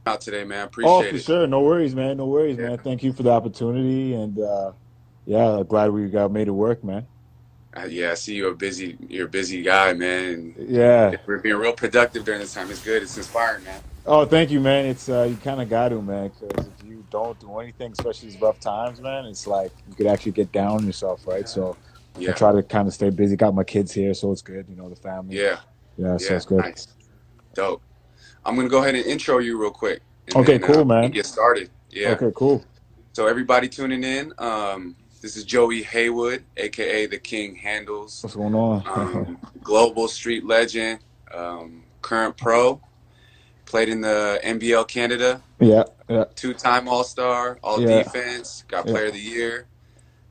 out today, man. Oh, Appreciate for it. sure. No worries, man. No worries, Yeah. man. Thank you for the opportunity, and yeah, glad we got made it work, man. Yeah, I see you're a busy guy, man. And Yeah. we're being real productive during this time. It's good. It's inspiring, man. Oh, thank you, man. It's you kind of got to, man, because if you don't do anything, especially these rough times, man, it's like you could actually get down on yourself, right? So I Yeah. try to kind of stay busy. Got my kids here, so it's good. The family. Yeah. Yeah, so Yeah. it's good. Nice. Dope. I'm gonna go ahead and intro you real quick, and Okay, then cool, we can man. get started. Yeah. Okay, cool. So everybody tuning in, this is Joey Haywood, aka the King Handles, What's going on? global street legend, current pro, played in the NBL Canada, Yeah, yeah, two-time All-Star, All yeah, Defense, got yeah, Player of the Year,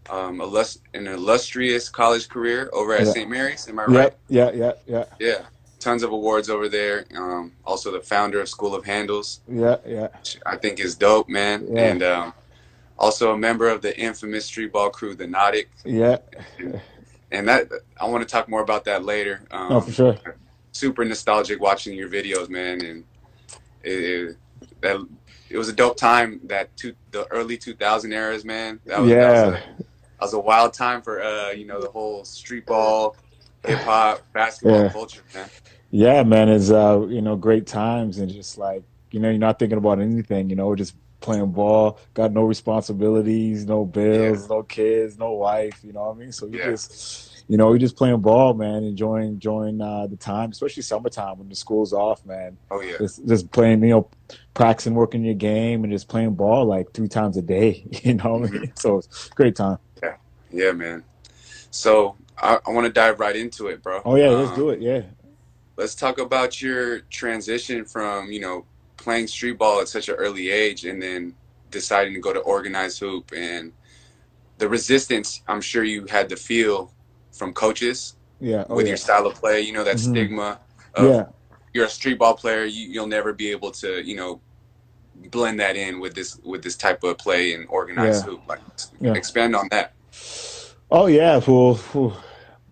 an illustrious college career over at yeah, St. Mary's. Am I yeah, right? yeah, yeah, yeah, Yeah, tons of awards over there. Also the founder of School of Handles, yeah, yeah, which I think is dope, man. yeah, And also a member of the infamous street ball crew, the Nautic. yeah. And that I want to talk more about that later. No, for sure. Super nostalgic watching your videos, man, and it, that it was a dope time. The early 2000 eras, man. Yeah, That was a wild time for the whole street ball, hip hop, basketball yeah, culture, man. yeah, man. It's great times and just like you're not thinking about anything. Just playing ball. Got no responsibilities, no Yeah, bills, no kids, no wife. You know what I mean? So yeah. you're just playing ball, man. Enjoying the time, especially summertime when the school's off, man. Oh yeah, Just playing, practicing, working your game, and just playing ball like 3 times a day. You know what I hmm mean? So it's a great time. yeah, yeah, man. So I want to dive right into it, bro. Oh yeah, let's do it. Yeah. Let's talk about your transition from playing street ball at such an early age, and then deciding to go to organized hoop, and the resistance I'm sure you had to feel from coaches Yeah. Oh with your yeah. style of play. That Hmm. stigma of Yeah. you're a street ball player. You'll never be able to blend that in with this type of play and organized Yeah. hoop. Like, Yeah. expand on that. Oh yeah. Well,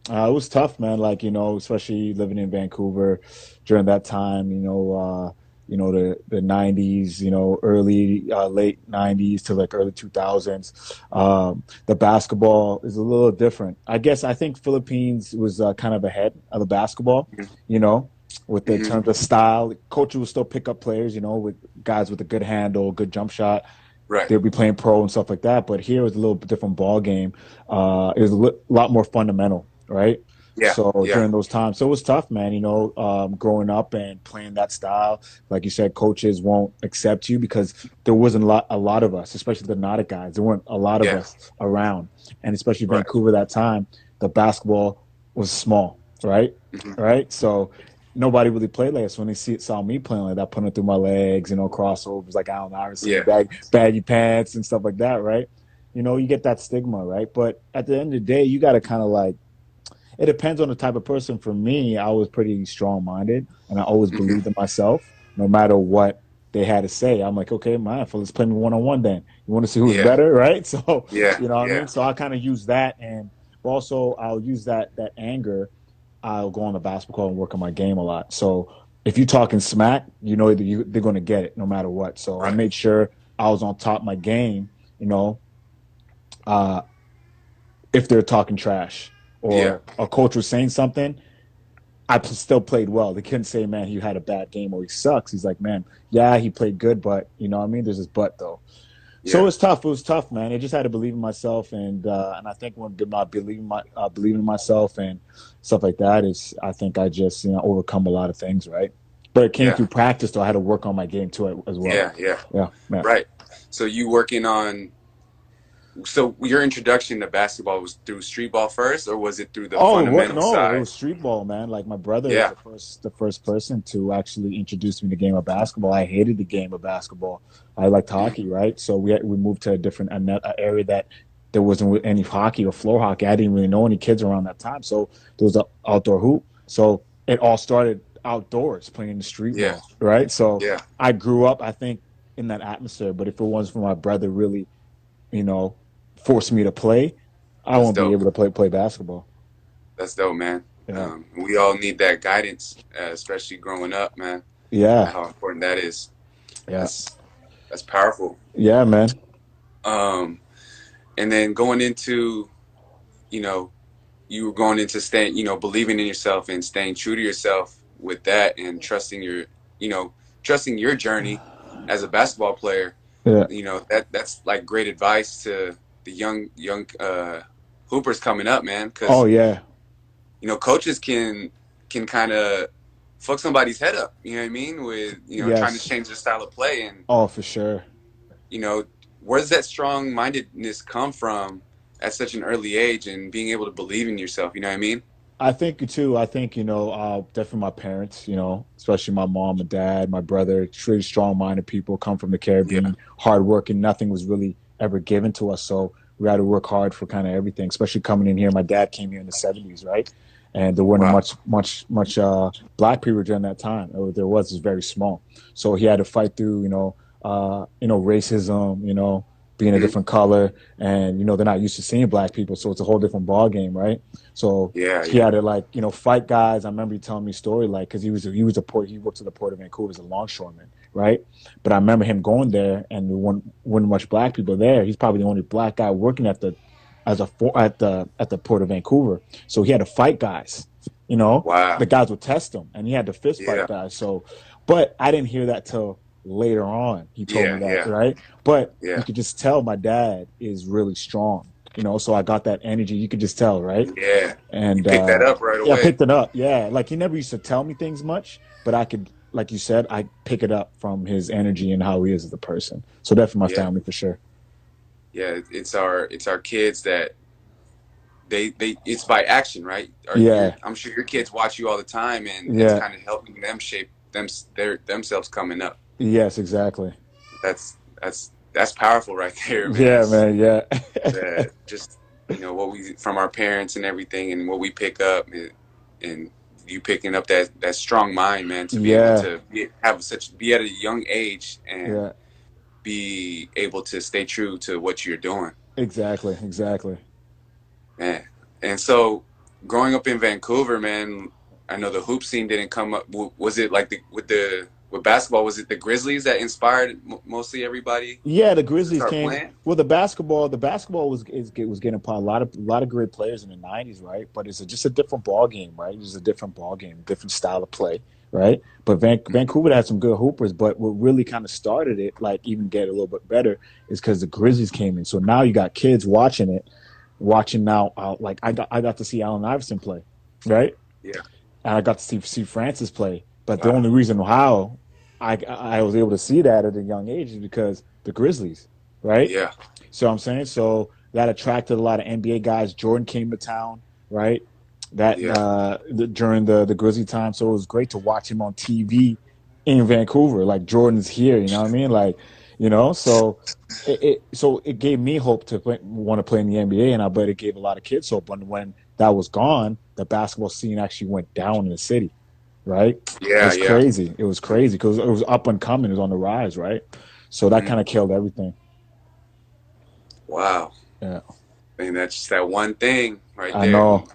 it was tough, man. Like especially living in Vancouver during that time. The '90s. Early late '90s to like early 2000s. The basketball is a little different. I think Philippines was kind of ahead of the basketball. You know. With the Mm-hmm. terms of style, coaches will still pick up players, with guys with a good handle, good jump shot, Right. they'll be playing pro and stuff like that. But here was a little bit different ball game. It was lot more fundamental, right? Yeah. So Yeah. during those times, so it was tough, man. Growing up and playing that style, like you said, coaches won't accept you because there wasn't a lot of us, especially the Nautic guys. There weren't a lot of Yeah. us around, and especially Right. Vancouver that time, the basketball was small, right? Mm-hmm. Right. So nobody really played like us when they saw me playing like that, putting it through my legs, crossovers like Allen Iverson, Yeah. baggy pants and stuff like that, right? You get that stigma, right? But at the end of the day, you got to kind of like, it depends on the type of person. For me, I was pretty strong minded and I always Mm-hmm. believed in myself, no matter what they had to say. I'm like, okay, man, let's play me one on one then. You want to see who's Yeah. better, right? So, Yeah. you know what I mean? Yeah. So I kind of use that, and also I'll use that anger. I'll go on the basketball court and work on my game a lot. So if you're talking smack, they're going to get it no matter what. So I Right. made sure I was on top of my game, you know, uh, if they're talking trash Yeah. or a coach was saying something, I still played well. They couldn't say, man, he had a bad game or he sucks. He's like, man, yeah, he played good, but you know what I mean? There's this but though. So it Yeah. was tough. It was tough, man. I just had to believe in myself, and I think when not believing in myself and stuff like that is, I think I just overcome a lot of things, right? But it came Yeah. through practice, though. I had to work on my game too as well. Yeah. Yeah. Yeah, yeah. Right. So you working on so your introduction to basketball was through street ball first, or was it through the Oh, what? fundamental No, it side? was street ball, man. Like my brother was Yeah. the first person to actually introduce me to the game of basketball. I hated the game of basketball. I liked Mm-hmm. hockey, right? So we moved to a different area that there wasn't any hockey or floor hockey. I didn't really know any kids around that time, so there was an outdoor hoop. So it all started outdoors, playing the street Yeah. ball, right? So Yeah. I grew up, I think, in that atmosphere. But if it wasn't for my brother really, you know, forced me to play, I That's won't be dope. able to play basketball. That's dope, man. Yeah. We all need that guidance, especially growing up, man. Yeah. How important that is. Yeah. That's powerful. Yeah, man. Um, and then going into, you know, you were going into staying, believing in yourself and staying true to yourself with that and you know, trusting your journey as a basketball player. Yeah. That's like great advice to the young hoopers coming up, man. Oh, Because yeah. coaches can kind of fuck somebody's head up. You know what I mean? With trying to Yes. change their style of play, and Oh, for sure. you know, where does that strong mindedness come from at such an early age and being able to believe in yourself? You know what I mean? I think too. I think definitely my parents. Especially my mom and dad, my brother. Really strong-minded people, come from the Yeah. Caribbean, hardworking. Nothing was really ever given to us, so we had to work hard for kind of everything. Especially coming in here, my dad came here in the '70s, right? And there weren't Wow. much black people during that time. There was very small, so he had to fight through racism, being a Hmm. different color, and they're not used to seeing black people, so it's a whole different ball game, right? So Yeah. he Yeah. had to fight guys. I remember you telling me a story because he worked at the port of Vancouver as a longshoreman, right? But I remember him going there and there weren't much black people there. He's probably the only black guy working at the port of Vancouver. So he had to fight guys. Wow. The guys would test him, and he had to fist fight Yeah. guys. So, but I didn't hear that till later on. He told me Yeah. that, Yeah. right? But you Yeah. could just tell my dad is really strong. So I got that energy. You could just tell, right? Yeah. You And picked that up right yeah, I away. picked it up. Yeah, like he never used to tell me things much, but I could, like you said, I pick it up from his energy and how he is as a person. So definitely my Yeah. family for sure. Yeah. It's our kids that they it's by action, right? Yeah, I'm sure your kids watch you all the time, and it's yeah, kind of helping them shape themselves coming up. yes, exactly. That's powerful right there, man. Yeah, man. Yeah, That just what we from our parents and everything, and what we pick up, and you picking up that strong mind, man, to be able yeah, to be at a young age and yeah. be able to stay true to what you're doing, Exactly, exactly. man. And so, growing up in Vancouver, man, I know the hoop scene didn't come up. Was it like with basketball? Was it the Grizzlies that inspired mostly everybody Yeah, the to Grizzlies start came. playing? Well, the basketball was getting upon a lot of great players in the '90s, right? But it's just a different ball game, right? It's a different ball game, different style of play, right? But Hmm. Vancouver had some good hoopers, but what really kind of started it, like even get a little bit better, is because the Grizzlies came in. So now you got kids watching it, watching now. Like I got to see Allen Iverson play, right? Yeah. And I got to see Francis play. But the Wow. only reason how I was able to see that at a young age is because the Grizzlies, right? Yeah. So I'm saying so that attracted a lot of NBA guys. Jordan came to town, right? That Yeah. during the Grizzly time, so it was great to watch him on TV in Vancouver. Like Jordan's here, you know what I mean? Like, so it gave me hope to want to play in the NBA, and I bet it gave a lot of kids hope. When that was gone, the basketball scene actually went down in the city, right? It Yeah. was Yeah. crazy. It was crazy because it was up and coming. It was on the rise, right? So that Hmm. kind of killed everything. Wow. Yeah, I mean, that's just that one thing right I there. know.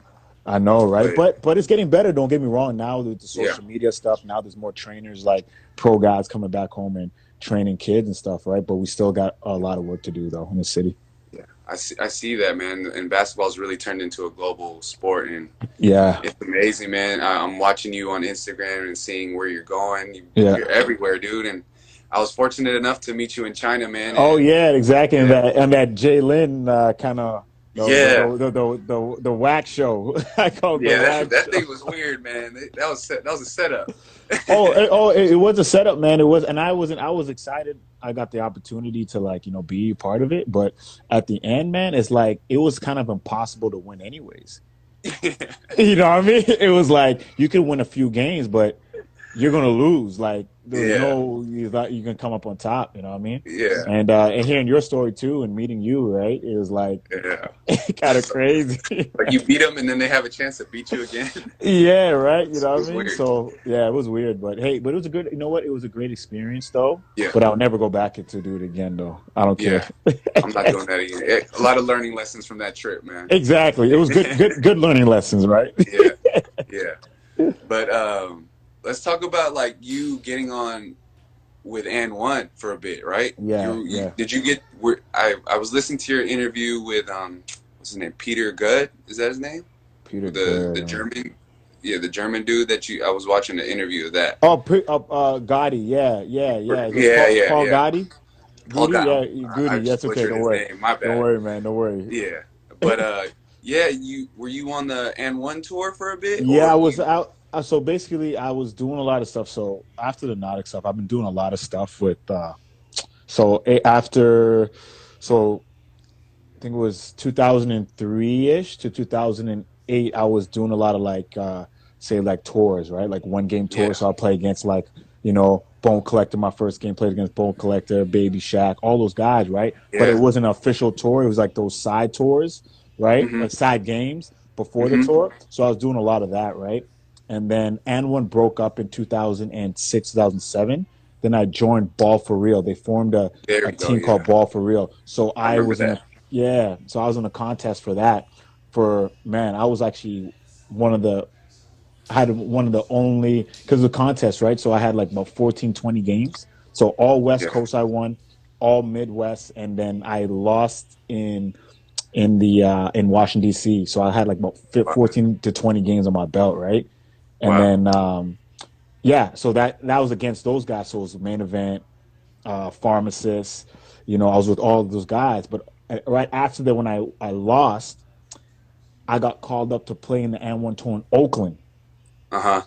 I know, right? But But it's getting better. Don't get me wrong. Now with the yeah, social media stuff, now there's more trainers like pro guys coming back home and training kids and stuff, right? But we still got a lot of work to do though in the city. yeah, I see that, man. And basketball's really turned into a global sport, and Yeah, it's amazing, man. I'm watching you on Instagram and seeing where you're going. You're yeah. everywhere, dude. And I was fortunate enough to meet you in China, man. Oh And yeah, exactly. And yeah, that Jay Lynn kind of yeah, the wax show. I call it the yeah. That wax that thing show. was weird, man. That was a setup. It was a setup, man. It was, and I was excited. I got the opportunity to be a part of it, but at the end, man, it's like it was kind of impossible to win, anyways. You know what I mean? It was like you could win a few games, but you're gonna lose. Like there's Yeah, no you thought you can come up on top. You know what I mean? yeah, And hearing your story too, and meeting you, right? It was like yeah. kind of crazy. Like you beat them, and then they have a chance to beat you again. Yeah, right. You It know what was I mean? weird. So yeah, it was weird, but hey, but it was a good. You know what? It was a great experience, though. Yeah, But I'll never go back to do it again, though. I don't care. yeah. I'm not doing that again. A lot of learning lessons from that trip, man. Exactly. It was good learning lessons, right? Yeah, yeah. But let's talk about like you getting on with and one for a bit, right? Yeah, You yeah. did you get where I was listening to your interview with what's his name? Peter Good, is that his name? Peter With the Good. German, yeah, the German dude that you I was watching the interview of that. Gotti. Yeah, yeah, yeah. Is it Yeah, yeah, Paul yeah. Gotti? Paul Goody? got Yeah, I Goody. That's just okay. butchered Don't his worry. name. My Don't bad. worry, man. Don't worry. Yeah, but yeah, you were you on the and one tour for a bit, Yeah, or I was you? out. So basically, I was doing a lot of stuff. So after the Nautic stuff, I've been doing a lot of stuff with. After, so I think it was 2003 ish to 2008. I was doing a lot of like, say, like tours, right? Like one game tours. Yeah, So I'll play against like, Bone Collector. My first game played against Bone Collector, Baby Shaq, all those guys, right? But it yeah. wasn't an official tour. It was like those side tours, right? Mm-hmm. Like side games before the Mm-hmm. tour. So I was doing a lot of that, right? And then and one broke up in 2006, 2007. Then I joined Ball for Real. They formed There a we go. team called Yeah, Ball for Real. So I I remember was in a that. yeah, so I was in a contest for that. For man, I was actually one of the I had one of the only because of the contest, right? So I had like about 14, 20 games. So all West Yeah, Coast I won, all Midwest, and then I lost in Washington D.C. So I had like about wow, 14 to 20 games on my belt, right? And wow. then yeah, so that was against those guys. So it was the main event, pharmacist. I was with all of those guys. But right after that, when I lost, I got called up to play in the N1 tour in Oakland, Uh-huh.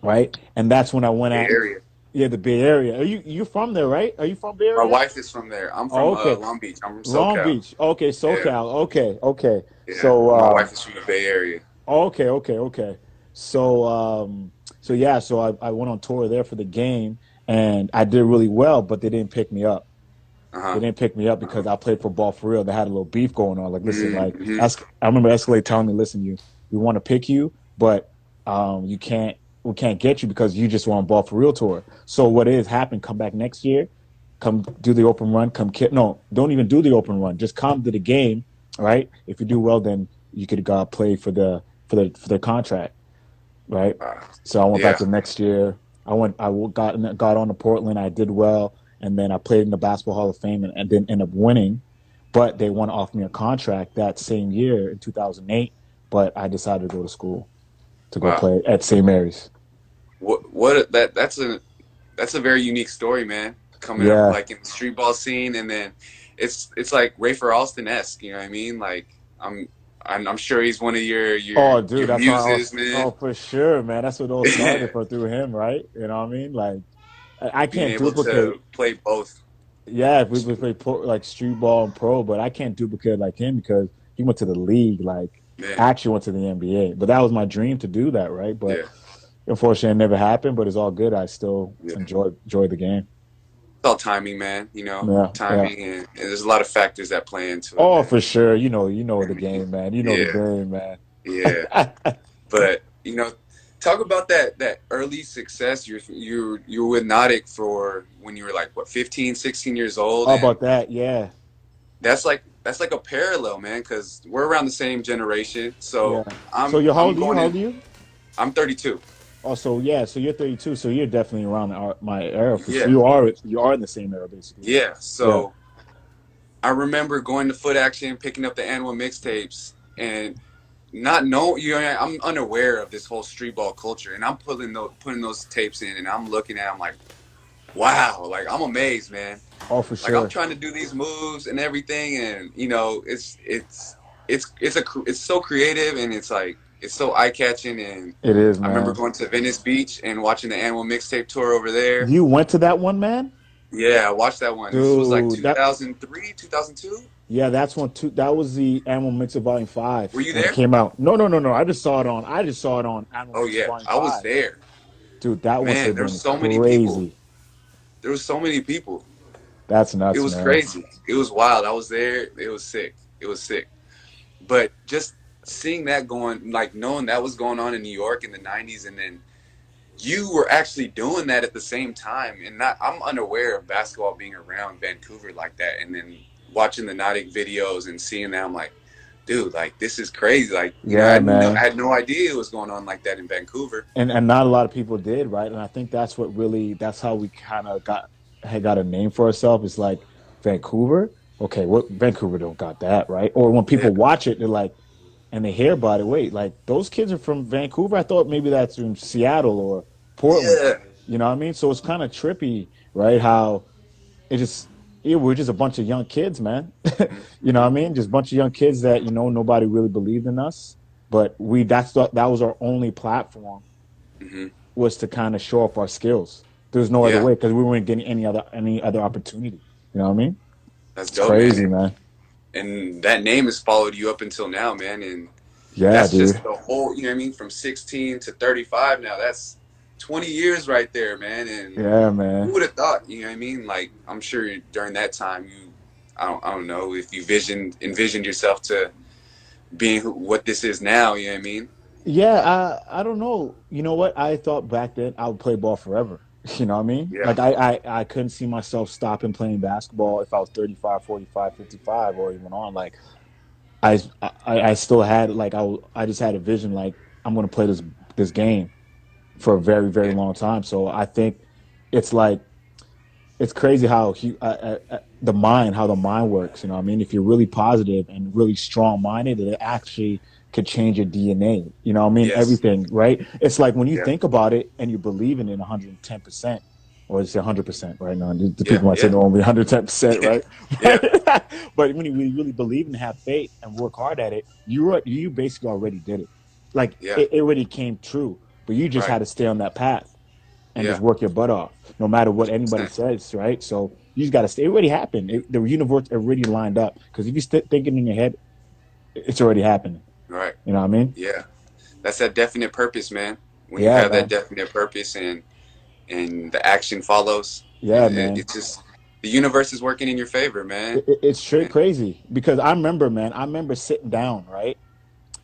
right? And that's when I went Bay at Area. yeah the Bay Area. Are you from there, right? Are you from Bay My Area? wife is from there. I'm Oh, from okay. Long Beach. I'm from Long SoCal. Beach. Okay, Yeah, SoCal. Okay, okay. yeah. So My wife is from the Bay Area. okay, okay, okay. So so yeah, so I went on tour there for the game and I did really well, but they didn't pick me up. They Uh-huh. didn't pick me up Uh-huh. because I played for Ball for Real. They had a little beef going on. Like, listen, like Mm-hmm. I remember Escalade telling me, listen, we want to pick you, but you can't we can't get you because you just want Ball for Real tour. So what is happen? Come back next year, come do the open run, no, don't even do the open run. Just come to the game, right? If you do well, then you could play for the contract, right? So I went back Yeah. the next year. I got on to Portland. I did well, and then I played in the Basketball Hall of Fame and didn't end up winning. But they want to offer me a contract that same year in 2008. But I decided to go to school to go Wow. play at St. Mary's. That's a very unique story, man. Coming up Yeah. like in the street ball scene, and then it's like Rafer Alston esque. You know what I mean? Like I'm I'm sure he's one of Oh, dude, your that's how I muses, was. man. Oh, for sure, man. That's what all started for through him, right? You know what I mean? Like, I Being can't able duplicate. to play both. Yeah, if we play like street ball and pro, but I can't duplicate like him because he went to the league, like Man, actually went to the NBA. But that was my dream to do that, right? But yeah, unfortunately, it never happened. But it's all good. I still yeah. It's enjoy the game. all timing, man. You know, Yeah, yeah. timing, and there's a lot of factors that play into it, Oh, man. for sure. You know I the mean, game, man. You know the yeah, game, man. yeah. But talk about that early success. You're with Nautic for when you were like what 15, 16 years old, How and about that? Yeah, that's like a parallel, man. Because we're around the same generation. yeah. So So I'm you're how I'm old are you? going How in. old are you? I'm 32. Oh, so yeah. So you're 32. So you're definitely around my era for sure. Yeah, You are in the same era basically. yeah. Yeah. So I remember going to Foot Action, picking up the annual mixtapes, and not know I'm unaware of this whole street ball culture, and I'm putting those tapes in, and I'm looking at, 'em like, wow, like I'm amazed, man. Oh, for Like I'm sure. trying to do these moves and everything, and it's so creative, and it's like it's so eye catching. And It is, I remember man. going to Venice Beach and watching the annual mixtape tour over there. You went to that one, man? Yeah, I watched that one. This was like Dude, that 2003, 2002. yeah, that's one too. That was the Animal Mixer Volume Were Five you when it there? came out. No, no, no, no. I just saw it on Animal Oh Mixer yeah, Volume I was Five. there. Dude, that must Man, have there were been so many people. crazy. There were so many people. That's It nuts, was man. crazy. It was wild. I was there. It was sick. It was sick. But just seeing that going, like knowing that was going on in New York in the '90s, and then you were actually doing that at the same time, and not I'm unaware of basketball being around Vancouver like that, and then watching the Nautic videos and seeing that, I'm like, dude, like this is crazy. Like, Yeah, I man. had no idea it was going on like that in Vancouver. And not a lot of people did, right? And I think that's what really that's how we kind of got a name for ourselves. It's like Vancouver. Okay, what Vancouver don't got that, right? Or when Yeah, people watch it, they're like, and they hear about it. Wait, like those kids are from Vancouver? I thought maybe that's from Seattle or Portland. yeah, You know what I mean? So it's kind of trippy, right? How it just we're just a bunch of young kids, man. You know what I hmm mean? Just a bunch of young kids that nobody really believed in us, but that was our only platform hmm was to kind of show off our skills. There's no other yeah. way because we weren't getting any other opportunity. You know what I mean? That's It's dope, man. crazy, man. And that name has followed you up until now, man. And Yeah, that's dude. just the whole, you know what I mean? From 16 to 35 now. That's 20 years right there, man. And Yeah, who man. would have thought, you know what I mean? Like, I'm sure during that time, I don't know if you envisioned yourself to being what this is now, you know what I mean? Yeah, I don't know. You know what? I thought back then I would play ball forever. You know what I mean? Yeah. Like I couldn't see myself stopping playing basketball if I was 35, 45, 55, or even on. Like I still had like I just had a vision like I'm going to play this game for a very, very Yeah. long time. So I think it's like it's crazy how how the mind works. You know what I mean? If you're really positive and really strong minded, it actually could change your DNA. You know what I mean? Yes. Everything, right? It's like when you Yeah. think about it and you believe in it 110%, or it's 100% right now. The Yeah. people might say Yeah. no, only 110%, right? Yeah. But when you really believe and have faith and work hard at it, you basically already did it. Like Yeah. it already came true, but you just Right. had to stay on that path and just Yeah. work your butt off, no matter what anybody 100%. says, right? So you just got to stay. It already happened. The universe already lined up. Because if you thinking in your head, it's already happening. Right. You know what I mean? Yeah. That's that definite purpose, man. When you Yeah, have that man. definite purpose and the action follows, Yeah, man. it's just the universe is working in your favor, man. It's straight And, crazy because I remember, man. I remember sitting down, right,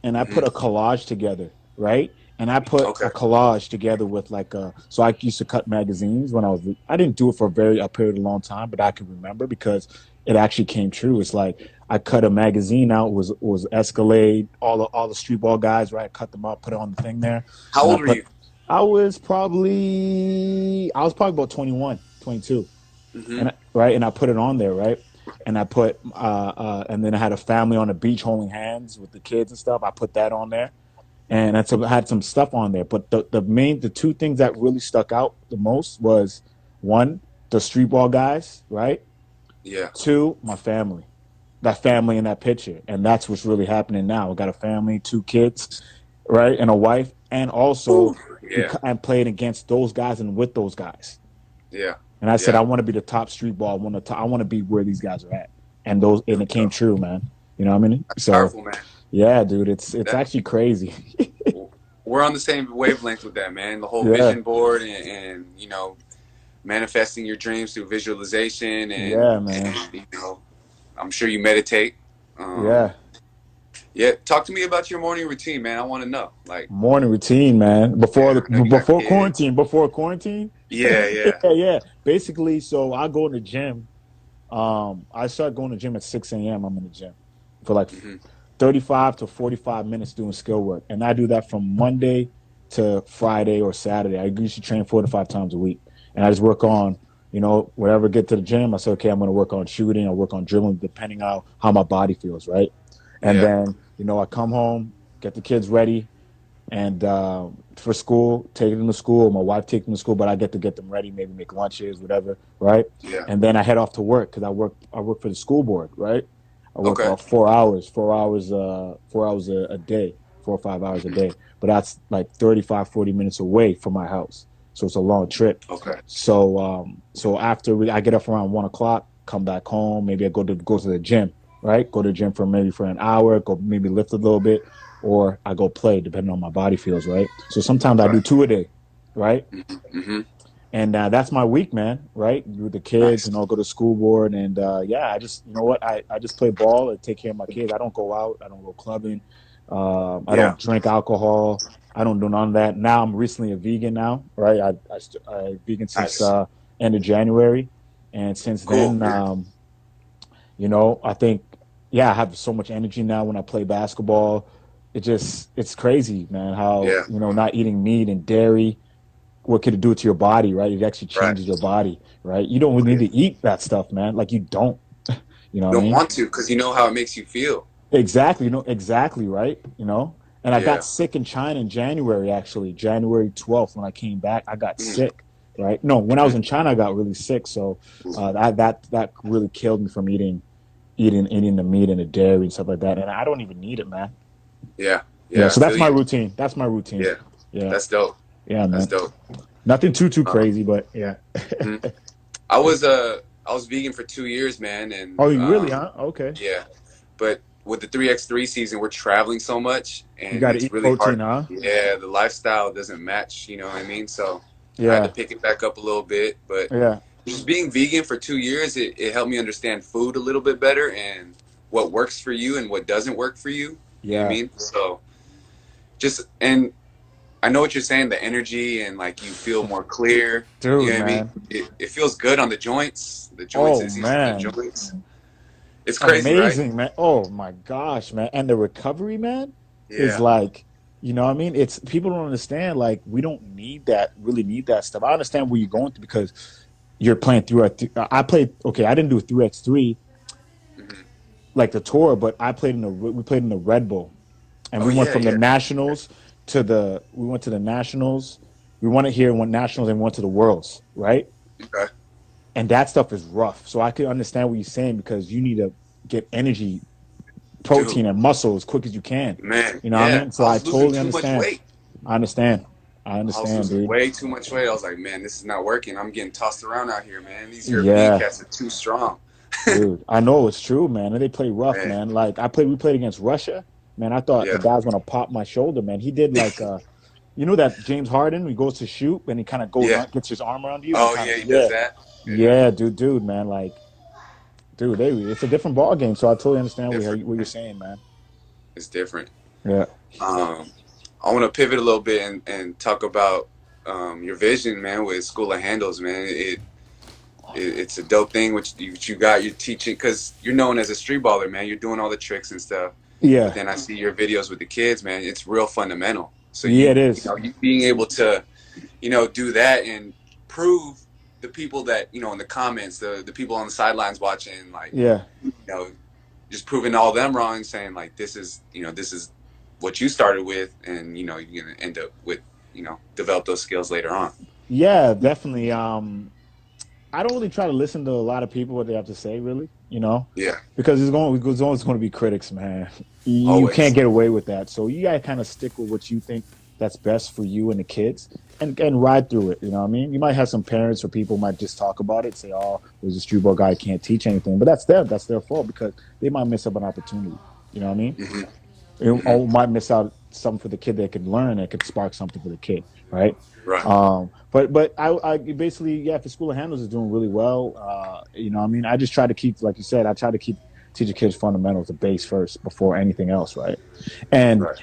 and I put hmm a collage together, right? And I put Okay. a collage together with like so I used to cut magazines when I didn't do it for a period of long time, but I can remember because it actually came true. It's like I cut a magazine out, was Escalade, all the street ball guys, right? I cut them out, put it on the thing there. How And old were you? I was probably about 21, 22, Hmm right, and I put it on there, right, and I put and then I had a family on the beach holding hands with the kids and stuff. I put that on there, and I had some stuff on there. But the two things that really stuck out the most was one, the street ball guys, right? Yeah. Two, my family. That family in that picture, and that's what's really happening now. I got a family, two kids, right, and a wife, and Ooh. also Yeah. I'm playing against those guys and with those guys. Yeah. And I said, I Yeah. want to be the top street ball. I want to be where these guys are at. And There we it came go. true, man. You know what I mean? That's So powerful, man. yeah, dude, it's That actually crazy. we're on the same wavelength with that, man. The whole Yeah, vision board and manifesting your dreams through visualization yeah, and man. I'm sure you meditate. Um, Yeah, yeah, talk to me about your morning routine, man. I want to know. Like, morning routine, man. yeah, I know you got Before kids. quarantine, before quarantine. Yeah, yeah. Yeah. Basically, so I go to the gym. I start going to the gym at 6 a.m. I'm in the gym for like hmm 35 to 45 minutes doing skill work. And I do that from Monday to Friday or Saturday. I usually train 4 to 5 times a week. And I just work on, wherever I get to the gym, I say, okay, I'm going to work on shooting. I work on dribbling, depending on how my body feels, right? And Yeah, then, I come home, get the kids ready, and for school, take them to school. My wife takes them to school, but I get to get them ready, maybe make lunches, whatever, right? yeah. And then I head off to work because I work for the school board, right? I work Okay. 4 hours, 4 hours, 4 hours a day, 4 or 5 hours a hmm day. But that's like 35, 40 minutes away from my house. So it's a long trip. Okay. So after I get up around 1 o'clock, come back home, maybe I go to the gym, right? Go to the gym for maybe for an hour, go maybe lift a little bit, or I go play, depending on my body feels, right? So sometimes I do Right. two a day, right? hmm And that's my week, man. Right, with the kids, Nice. go to school board, and yeah, I just what I just play ball and take care of my kids. I don't go out. I don't go clubbing. I Yeah. don't drink alcohol. I don't do none of that. Now I'm recently a vegan now, right? I vegan since Nice. end of January, and since Cool. then, I think. yeah, I have so much energy now when I play basketball. It's crazy, man, how, Yeah, not eating meat and dairy, what could it do to your body, right? It actually right. changes your body, right? You don't Oh, really yeah. need to eat that stuff, man. Like you don't, you know You what I don't mean? want to because you know how it makes you feel. Exactly, exactly, right? And I got Yeah. sick in China in January, actually, January 12th. When I came back, I got Mm, sick, right? No, when I was mm, in China, I got really sick. So mm. that really killed me from eating the meat and the dairy and stuff like that. And I don't even need it, man. Yeah. Yeah, Yeah. I so feel that's my you. routine. That's my routine. Yeah. Yeah, That's dope. yeah, That's man. dope. Nothing too Uh, crazy, but yeah. mhm. I was vegan for 2 years, man, and Oh, you really, huh? Okay. yeah. But with the 3x3 season, we're traveling so much, You and got to it's eat really protein, hard. huh? Yeah, the lifestyle doesn't match. You know what I mean? So I had to Yeah, pick it back up a little bit, but yeah, just being vegan for 2 years, it helped me understand food a little bit better and what works for you and what doesn't work for you. You know what I yeah. mean? So just and I know what you're saying, the energy and like you feel more clear. You Dude, know what I mean? man. It feels good on the joints. The joints, Oh, it's easy on the man. joints. It's crazy, right? Amazing, man. Oh my gosh, man. And the recovery, man, is Yeah. like, you know what I mean? It's people don't understand, like, we don't really need that stuff. I understand where you're going through because you're playing through I played, okay, I didn't do a 3x3 Hmm. like the tour, but we played in the Red Bull. And Oh we went yeah, from the yeah. nationals we went to the nationals. We won it here and went nationals and went to the worlds, right? Okay. And that stuff is rough. So I can understand what you're saying because you need to get energy, Dude, protein, and muscle as quick as you can. man, You know what I yeah. mean? So I I was losing totally too much understand. weight. I understand. I I was understand, losing dude. way too much weight. I was like, man, this is not working. I'm getting tossed around out here, man. These European Yeah, cats are too strong. dude. I know it's true, man. And they play rough, Man, man. Like we played against Russia. Man, I thought the yeah. guy was gonna pop my shoulder, man. He did like you know that James Harden, he goes to shoot and he kind of goes Yeah. on, gets his arm around you and Oh kind of yeah, he does yeah, that. Yeah. yeah, dude, man. Like, dude, it's a different ball game. So I totally understand Different, what you're man. saying, man. It's different. Yeah, Um, I want to pivot a little bit and talk about your vision, man, with School of Handles, man. It's a dope thing which you got. You're teaching because you're known as a street baller, man. You're doing all the tricks and stuff. But yeah, then I see your videos with the kids, man. It's real fundamental. So yeah. It you is. know you being able to do that and prove the people that in the comments, the people on the sidelines watching, like Yeah. you know just proving all them wrong, saying like this is what you started with, and you're gonna end up with develop those skills later on. Yeah, definitely. I don't really try to listen to a lot of people what they have to say, really, Yeah, because there's always going to be critics, man. You can't always. get away with that. So you gotta kind of stick with what you think that's best for you and the kids, and ride through it. You know what I mean? You might have some parents or people might just talk about it, say, "Oh, there's a street ball guy can't teach anything," but that's them. That's their fault because they might miss up an opportunity. You know what I mean? Hmm. Hmm. Or might miss out something for the kid that could learn that could spark something for the kid, right? Right. But I basically, yeah, for School of Handles is doing really well. I mean, I just try to keep, like you said, I try to keep teaching kids fundamentals, the base first before anything else, right? And Right.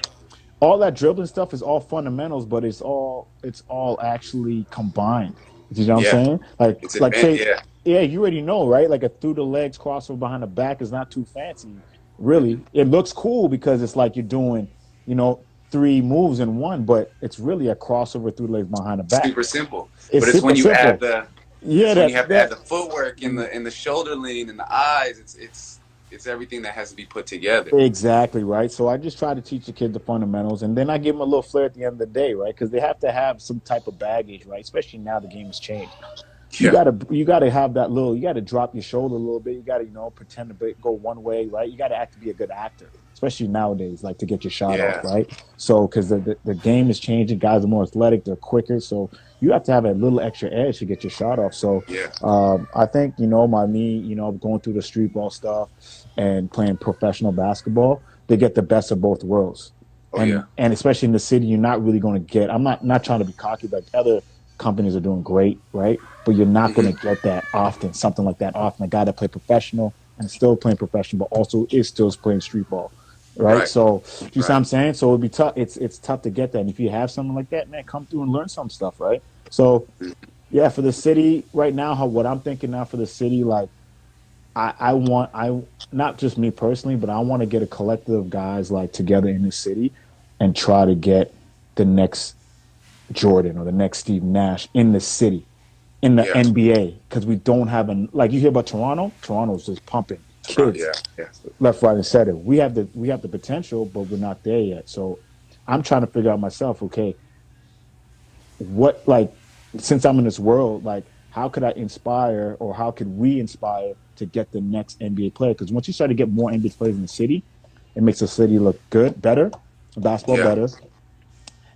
all that dribbling stuff is all fundamentals, but it's all actually combined. You know what I'm Yeah. saying? It's Like advanced. say, Yeah. yeah, you already know, right? Like a through the legs crossover behind the back is not too fancy, Hmm. really. It looks cool because it's like you're doing, you know, three moves in one, but it's really a crossover through the legs behind the back. Super simple, It's but it's super when you add simple. the Yeah, it's when you that have to add that the footwork and the shoulder lean and the eyes. It's everything that has to be put together. exactly right. So I just try to teach the kid the fundamentals, and then I give them a little flair at the end of the day, right? Because they have to have some type of baggage, right? Especially now the game has changed. you Yeah. gotta you gotta have that little. You gotta drop your shoulder a little bit. You gotta pretend to go one way, right? You gotta act to be a good actor, especially nowadays, like to get your shot off, Yeah. right? So because the game is changing, guys are more athletic, they're quicker, so you have to have a little extra edge to get your shot off. So Yeah. I think going through the street ball stuff and playing professional basketball, they get the best of both worlds. Oh And yeah. especially in the city, you're not really going to get. I'm not trying to be cocky, but other companies are doing great, right? But you're not going Hmm. to get that often, something like that often. A guy that play professional and still playing professional, but also is still playing street ball, right? Right. So you see what Right. I'm saying? So it'd be tough. It's tough to get that. And if you have something like that, man, come through and learn some stuff, right? So yeah, for the city right now, what I'm thinking now for the city, like I want I not just me personally, but I want to get a collective of guys like together in the city and try to get the next Jordan or the next Steve Nash in the city in the Yeah, NBA because we don't have an like you hear about Toronto. Toronto's just pumping Toronto. kids Yeah, yeah, left, right, and center. We have the potential, but we're not there yet. So I'm trying to figure out myself. Okay, what like since I'm in this world, like how could I inspire or how could we inspire to get the next NBA player? Because once you start to get more NBA players in the city, it makes the city look good, better, basketball yeah. better.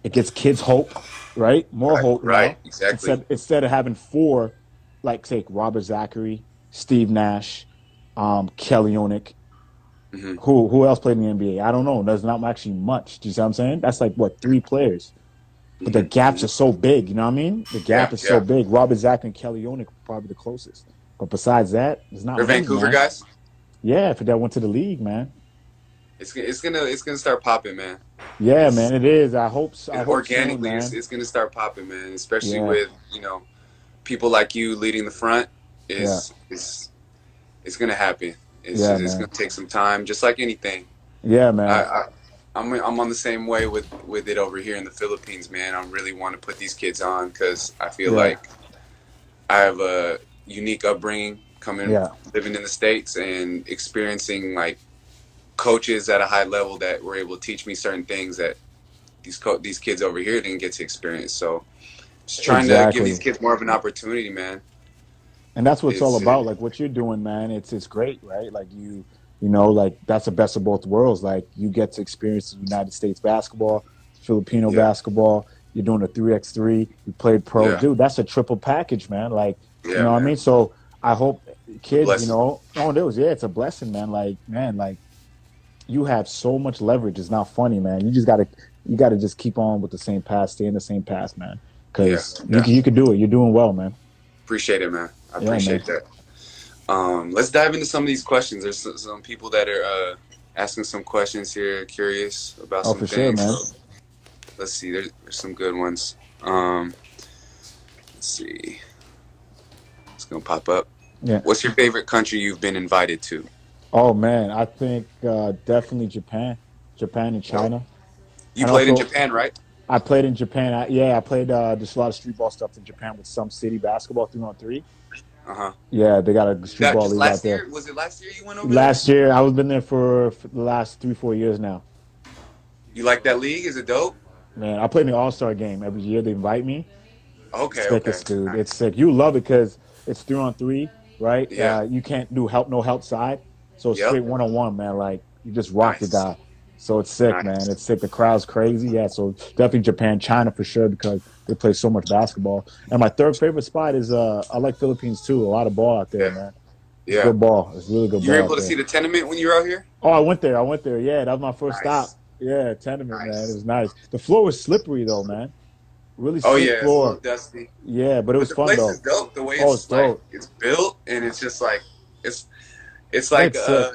It gives kids hope, right? More Right, hope right. now. Exactly. Instead of having four, like say Robert Zachary, Steve Nash, Kelly Olynyk. Hmm. Who else played in the NBA? I don't know. There's not actually much. Do you see what I'm saying? That's like what three players, but the Hmm. gaps Hmm. are so big. You know what I mean? The Yeah, gap is so yeah. big. Robert Zach and Kelly Olynyk are probably the closest. But besides that, there's not They're many, Vancouver man. guys. Yeah, if that went to the league, man. It's gonna start popping, man. Yeah, It's man, it is. I hope. I hope soon, organically man. it's gonna start popping, man. Especially Yeah, with people like you leading the front. yeah, Is it's gonna happen. yeah, It's man. gonna take some time, just like anything. Yeah, I, man. I I'm on the same way with it over here in the Philippines, man. I really want to put these kids on because I feel Yeah, like I have a unique upbringing coming yeah. living in the States and experiencing like coaches at a high level that were able to teach me certain things that these kids over here didn't get to experience. So just trying to give these Exactly. kids more of an opportunity, man. And that's what it's all It's about. Like what you're doing, man. It's great, right? Like like that's the best of both worlds. Like you get to experience United States basketball, Filipino yeah, basketball. You're doing a 3x3. You played pro, yeah, dude. That's a triple package, man. Like you yeah, know what I man. mean. So I hope It's a kids, blessing. oh, there was yeah, it's a blessing, man. Like man, like you have so much leverage. It's not funny, man. You gotta just keep on with the same path, stay in the same path, man. Yeah, Because yeah. you can do it. You're doing well, man. Appreciate it, man. I Yeah, man. appreciate that. Let's dive into some of these questions. There's some people that are asking some questions here, curious about Oh, some for sure, things. man. So let's see. There's some good ones. Um, let's see. It's gonna pop up. Yeah. What's your favorite country you've been invited to? Oh man, I think definitely Japan and Yo, China, you and played in also Japan, right? I played in Japan. Yeah, I played just a lot of street ball stuff in Japan with some city basketball 3-on-3. Uh huh. Yeah, they got a street That ball just league out last there. year? Was it last year you went over there? Last year, I was been there for the last 3-4 years now. You like that league? Is it dope? Man, I play in the All Star game every year. They invite me. Okay, okay, Sickest dude. It's nice. sick. You love it because it's 3-on-3, right? Yeah. You can't do help no help side, so it's Yep. straight 1-on-1, man. Like you just rock the Nice. guy. So it's sick, man. Nice. It's sick. The crowd's crazy. Yeah. So definitely Japan, China for sure because they play so much basketball. And my third favorite spot is I like Philippines too. A lot of ball out there, Yeah. man. It's Yeah. good ball. It's really good You were ball out able to there. see the tournament when you were out here? Oh, I went there. I went there. Yeah, that was my first stop. Nice. Yeah, tournament, man. It Nice. was nice. The floor was slippery though, man. Really Oh slick yeah, it's a little floor. dusty, Yeah, but it but was the fun place is though. dope. The way Oh, it's it's like dope. it's built, and it's just like it's it's like It's sick.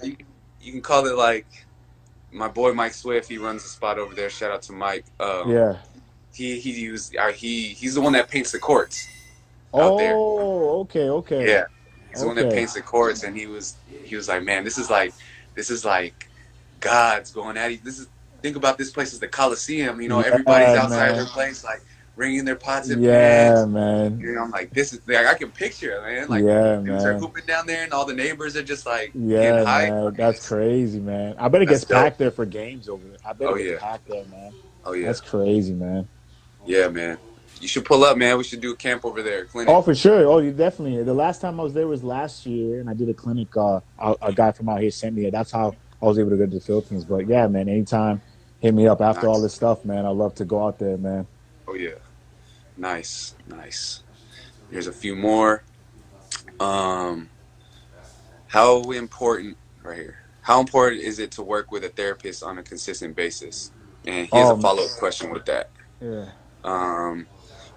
you can call it like my boy Mike Swift. He runs a spot over there. Shout out to Mike. Yeah. He's the one that paints the courts out there. Oh, okay, okay, Yeah, he's the one that okay. paints the courts, and he was like, man, this is like God's going at it. This is think about this place as the Coliseum. You know, everybody's Yeah, outside of their man. place, like bringing their pots and Yeah, pans. man. You know, I'm like, this is like I can picture it, man. Like Yeah, dudes are man. hooping down there, and all the neighbors are just like getting Yeah, hype. man. I mean, That's crazy, man. I bet it that's gets dope. packed there for games over there. I bet Oh it gets yeah, packed there, man. oh yeah, That's crazy, man. yeah, man. You should pull up, man. We should do a camp over there, Oh, clinic. for sure. Oh, you definitely. The last time I was there was last year, and I did a clinic. A guy from out here sent me it. That's how I was able to go to the Philippines. But yeah, man. Anytime, hit me up after all Nice. this stuff, man. I love to go out there, man. Oh yeah, nice, nice. Here's a few more. Um, how important right here? How important is it to work with a therapist on a consistent basis? And he has a Oh, follow up question with that. yeah. Um,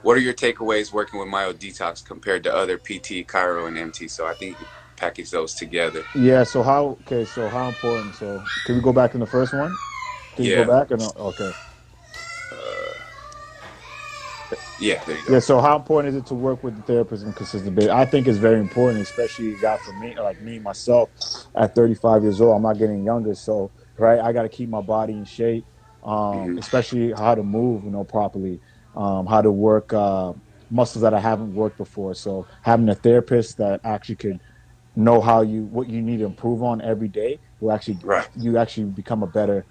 what are your takeaways working with Myo Detox compared to other PT, Chiro, and MT? So I think you package those together. Yeah. So how? Okay. So how important? So can we go back in the first one? Can you go Yeah. back or no? Okay. Uh, Yeah, there you Yeah. go. So how important is it to work with the therapist and consistent bit? I think it's very important, especially a guy for me, like me myself, at 35 years old. I'm not getting younger, so right, I got to keep my body in shape. Hmm. Especially how to move, properly. How to work muscles that I haven't worked before. So having a therapist that actually could know how you what you need to improve on every day will actually Right. you actually become a better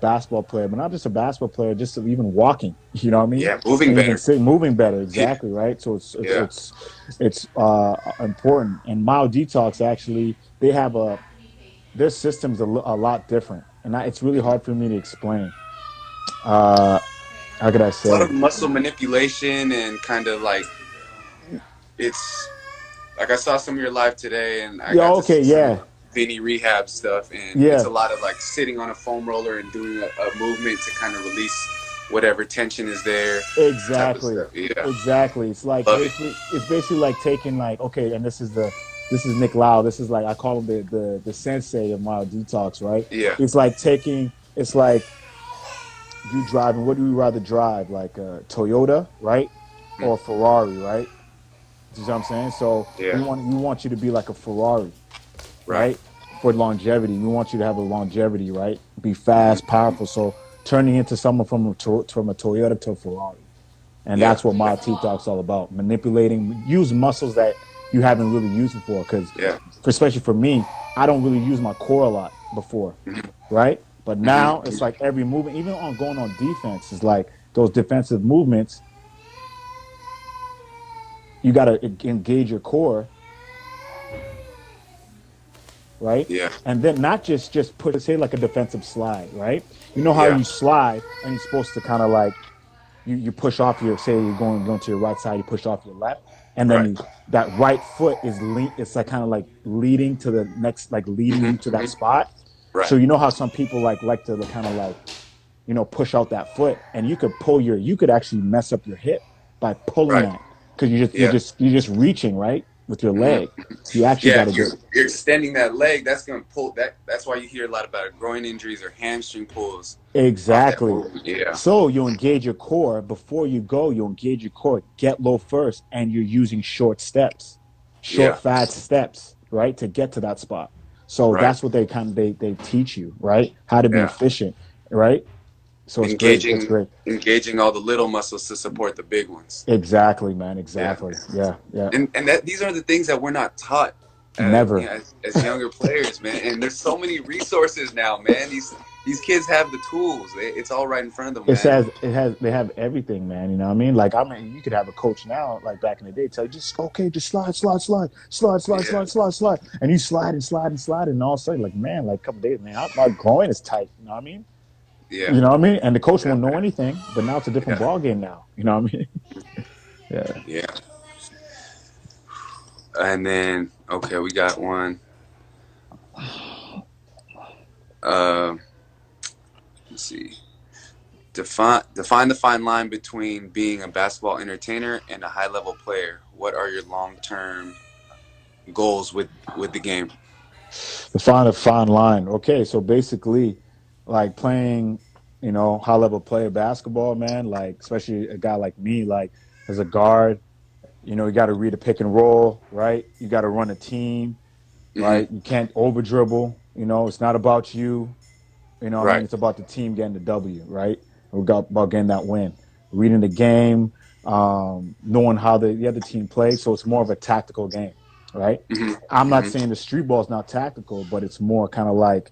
basketball player, but not just a basketball player, just even walking. You know what I mean? Yeah, moving And even better. sitting, moving better. Yeah. Exactly right. So Yeah. it's important. And Mile Detox actually they have their system's a lot different, and it's really Mhm. hard for me to explain. Uh, how could I A lot say? of muscle manipulation and kind of like it's like I saw some of your live today, and I Yeah. got to Okay. see some Yeah. Vinny rehab stuff, and it's Yeah. a lot of like sitting on a foam roller and doing a movement to kind of release whatever tension is there, type of Exactly. stuff. Yeah, Exactly. love it. It's basically like taking like okay, and this is Nick Lau. This is like I call him the sensei of mild detox, right? Yeah. It's like you driving, what do you rather drive? Like a Toyota, right? Mm. Or a Ferrari, right? You know what I'm saying? So Yeah. we want you to be like a Ferrari, Right. right? For longevity. We want you to have a longevity, right? Be Hmm. fast, powerful. So turning into someone from a Toyota to a Ferrari. And Yeah. that's what my teeth talk's all about. Manipulating, use muscles that you haven't really used before. Because, Yeah. especially for me, I don't really use my core a lot before, Hmm. right? But now Hmm. it's like every movement, even on going on defense, is like those defensive movements. You got to engage your core, right? Yeah. And then not just put, say, like a defensive slide, right? You know how Yeah. you slide and you're supposed to kind of like you push off your, say you're going to your right side, you push off your left, and then Right. that right foot is it's like kind of like leading to the next, like leading Hmm. you to that Hmm. spot. Right. So you know how some people like to kind of like push out that foot, and you could actually mess up your hip by pulling Right. that, because Yeah. you're just reaching right with your Hmm. leg. So you actually Yeah, got to if get you're extending that leg, that's gonna pull that. That's why you hear a lot about groin injuries or hamstring pulls off that exactly. movement. Yeah, So you engage your core before you go. You engage your core. Get low first, and you're using short steps, short yeah, fast steps, right, to get to that spot. So right. that's what they teach you, right? How to be Yeah, efficient, right? So it's great. It's engaging great. engaging all the little muscles to support the big ones. Exactly, man. Yeah, Exactly. Yeah. Yeah. and that these are the things that we're not taught, Never. as younger players, man. And there's so many resources now, man. These kids have the tools. It's all right in front of them, man. It has they have everything, man. You know what I mean? Like I mean, you could have a coach now, like back in the day, tell you just okay, just Yeah, slide, and you slide, and all of a sudden, like man, like a couple days, man, my groin is tight. You know what I mean? yeah, You know what I mean? And the coach yeah, won't know anything, but now it's a different yeah, ball game now. You know what I mean? Yeah. yeah. And then okay, we got one. Uh, let's see. Define the fine line between being a basketball entertainer and a high level player. What are your long term goals with the game? To find a fine line. Okay, so basically, like playing, high level player basketball, man. Like especially a guy like me, like as a guard, you got to read a pick and roll, right? You got to run a team, Hmm. right? You can't over dribble. It's not about you. You know what I mean? Right. It's about the team getting the W, right? We got about getting that win. Reading the game, knowing how the other team plays. So it's more of a tactical game, right? Hmm. I'm not Hmm. saying the street ball is not tactical, but it's more kind of like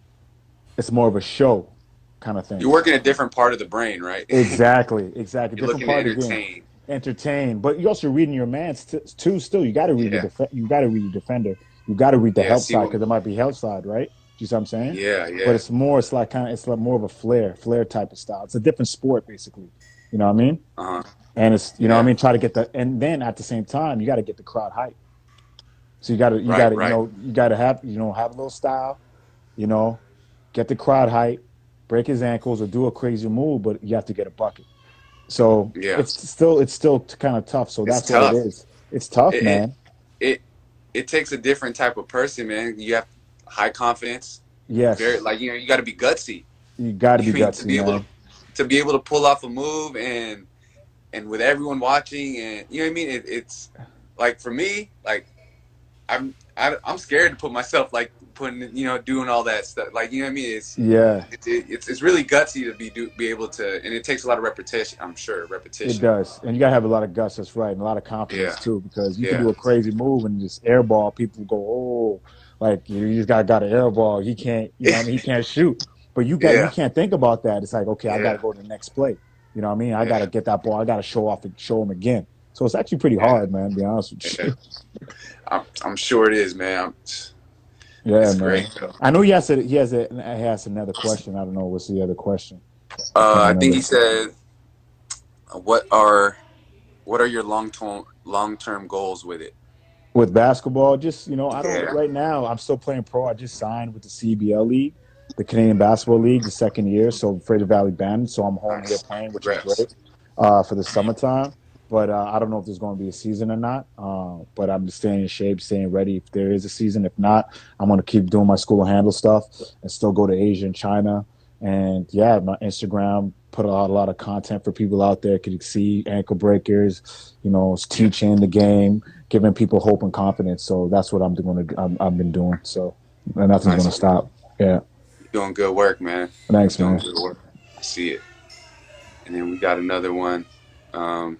it's more of a show kind of thing. You're working a different part of the brain, right? Exactly, exactly. You're Different looking to part of the game. entertain. Entertain, but you're also reading your man too. Still, you got to read Yeah. you got to read your defender. You got to read the Yeah. help See side what? because it might be help side, right? You see what I'm saying? Yeah. But Yeah. it's like more of a flair type of style. It's a different sport, basically. You know what I mean? Uh huh. And it's you know what I Yeah. mean. Try to get and then at the same time, you got to get the crowd hype. So Right. Right. you got to have have a little style. You know, get the crowd hype, break his ankles or do a crazy move, but you have to get a bucket. So Yeah. it's still kind of tough. So It's that's what it tough. is. It's tough, It it man. it, it takes a different type of person, man. You have high confidence. Very Yes, like you got to be gutsy. you got to You be mean to gutsy, be able man. to pull off a move and with everyone watching, and you know what I mean. It's like for me, like I'm scared to put myself like putting doing all that stuff. Like you know what I mean. Yeah, It's really gutsy to be able to, and it takes a lot of repetition. I'm sure it repetition. does. And you gotta have a lot of guts, that's right, and a lot of Yeah, confidence too, because you can yeah, do a crazy move and just airball, people go, oh, like you just got an airball. He can't, what I mean, he can't shoot. But you yeah, can't think about that. It's like, okay, I gotta yeah, go to the next play. You know what I mean? I gotta yeah, get that ball, I gotta show off and show him again. So it's actually pretty yeah, hard, man, to be honest with yeah. you. I'm sure it is, man. Yeah, It's great man. though. I know he has another question. I don't know what's the other question. I can't I think he remember. said, "What are your long term goals with it?" With basketball, just I don't Yeah, right now. I'm still playing pro. I just signed with the CBL League, the Canadian Basketball League, the second year. So Fraser Valley Bend. So I'm home here nice. playing, which is Congrats. great for the summertime. But I don't know if there's going to be a season or not. But I'm just staying in shape, staying ready if there is a season. If not, I'm going to keep doing my school handle stuff and still go to Asia and China. And yeah, my Instagram put out a lot of content for people out there could see ankle breakers, Yeah, teaching the game, giving people hope and confidence. So that's what I'm doing. I've been doing. So and nothing's going nice. to stop. Yeah. You're doing good work, man. Thanks, Doing man. good work. I see it. And then we got another one. Um,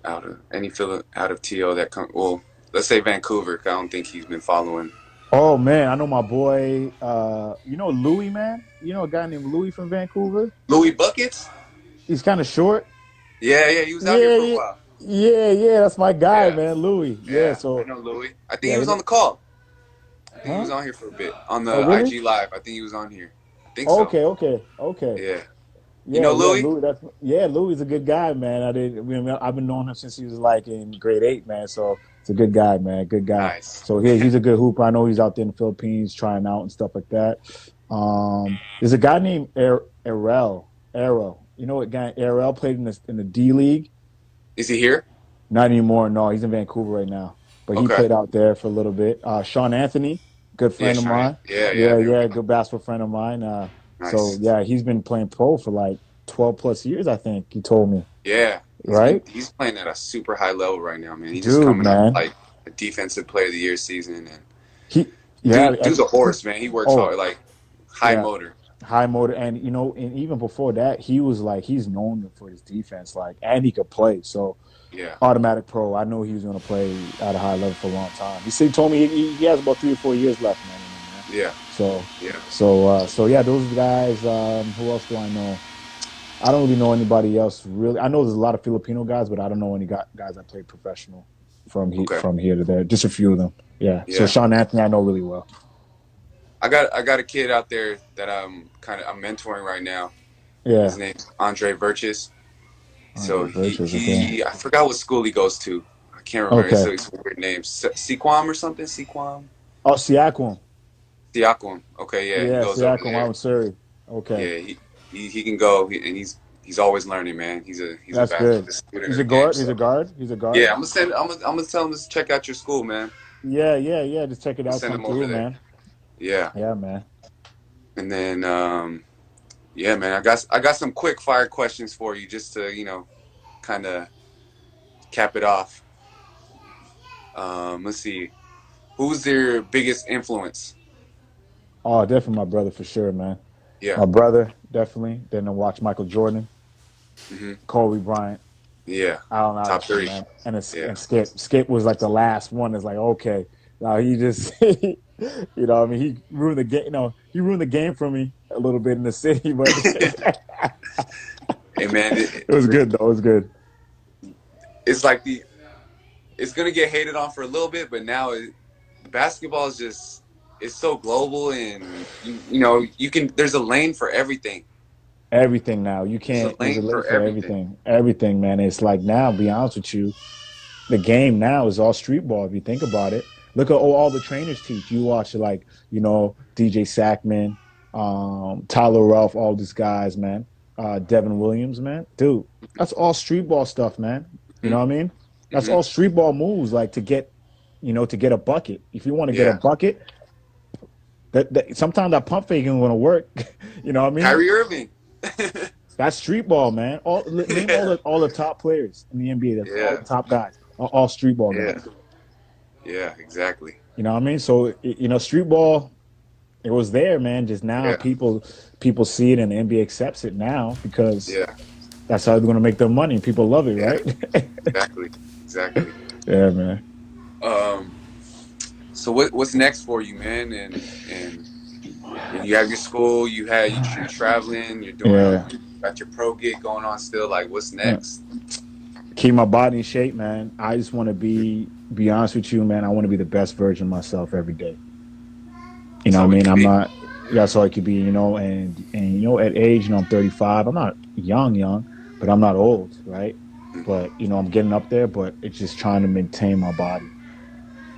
out of TO that come. Well, let's say Vancouver. 'Cause I don't think he's been following. Oh man, I know my boy. Louis, man. You know a guy named Louis from Vancouver. Louis Buckets. He's kind of short. Yeah, yeah, he was out here Yeah, for a yeah, while. yeah. That's my guy, Yeah, man, Louis. Yeah. yeah. I So know Louis. I think yeah, he was on the call. I think he was huh? on here for a bit on Oh the really? IG live. I think he was on here. I think so. Okay, okay. Yeah. You Yeah, know yeah, Louis? Louis. Louis is a good guy, man. I've been knowing him since he was like in grade 8, man. So it's a good guy, man. Good guy. Nice. So he's a good hooper. I know he's out there in the Philippines trying out and stuff like that. There's a guy named Arel. You know what guy Arel played in the D League? Is he here? Not anymore. No, he's in Vancouver right now. But he Okay. played out there for a little bit. Sean Anthony, good Yeah, friend of Cheyenne. mine. Yeah, yeah. Yeah, There we yeah, go. good basketball friend of mine. So Nice. yeah, he's been playing pro for like 12 plus years, I think he told me. Yeah, Right? he's playing at a super high level right now, man. He's just Dude, coming up man. like a defensive player of the year season, and He yeah, dude's a horse, man. He works oh, hard, like high yeah. motor. High motor and and even before that, he was like he's known for his defense, like and he could play. So Yeah, automatic pro. I know he was gonna play at a high level for a long time. He told me he has about 3 or 4 years left, man. yeah, So, yeah. so yeah, those guys. Who else do I know? I don't really know anybody else. Really, I know there's a lot of Filipino guys, but I don't know any guys that play professional Okay, from here to there. Just a few of them. Yeah. So yeah. Sean Anthony, I know really well. I got a kid out there that I'm mentoring right now. His Yeah. name's Andre Virtus. So Andre Virtues. Okay. I forgot what school he goes to. I can't remember. Okay. It's a weird name. Sequam or something. Sequam. Oh, Siakam. Siakwam. Okay, yeah, he Yeah, goes over Siakam out there. in Surrey. Okay. Yeah, he can go, and he's always learning, man. He's a That's good. student He's of a the game. guard. He's a So guard. He's a guard. yeah, I'm gonna tell him to check out your school, man. Yeah. Just check it We'll out. send Come him over through, there. man. Yeah, Yeah, man. and then yeah, man, I got some quick fire questions for you just to kind of cap it off. Let's see, who's their biggest influence? Oh, definitely my brother for sure, man. Yeah, My brother, definitely. Then I watch Michael Jordan, hmm Kobe Bryant, yeah, Allen top Iverson, three. man. Yeah, And Skip. Skip was like the last one. It's like, okay. Now he just I mean, he ruined the game. He ruined the game for me a little bit in the city, but hey man, it was good though. It was good. it's like it's gonna get hated on for a little bit, but now basketball is just it's so global, and you can there's a lane for everything. Everything now. You There's a can't there's a lane lane for for everything. everything. Everything, man. It's like now, be honest with you, the game now is all street ball if you think about it. Look at all the trainers teach. You watch like, DJ Sackman, Tyler Ralph, all these guys, man. Devin Williams, man. Dude, that's all street ball stuff, man. You Hmm. know what I mean? That's Hmm. all street ball moves, like to get a bucket. If you want to get a Yeah, bucket, that sometimes that pump fake ain't gonna work. You know what I mean? Kyrie Irving. That's street ball, man. Name Yeah, all the top players in the NBA. That's all yeah, the top guys. All street ball yeah, guys. yeah, exactly. You know what I mean? So street ball, it was there, man. Just now, Yeah, people see it and the NBA accepts it now because yeah, that's how they're going to make their money. People love it, yeah, right? exactly, exactly. Yeah, man. Um, so what's next for you, man? And you have your school, you're traveling, you're doing, Yeah. got your pro gig going on still. Like, what's Yeah. next? Keep my body in shape, man. I just want to be honest with you, man. I want to be the best version of myself every day. You That's know what all I we mean? can I'm be. not. That's all I could be, and at age, I'm 35. I'm not young, but I'm not old, right? Mhm. But I'm getting up there. But it's just trying to maintain my body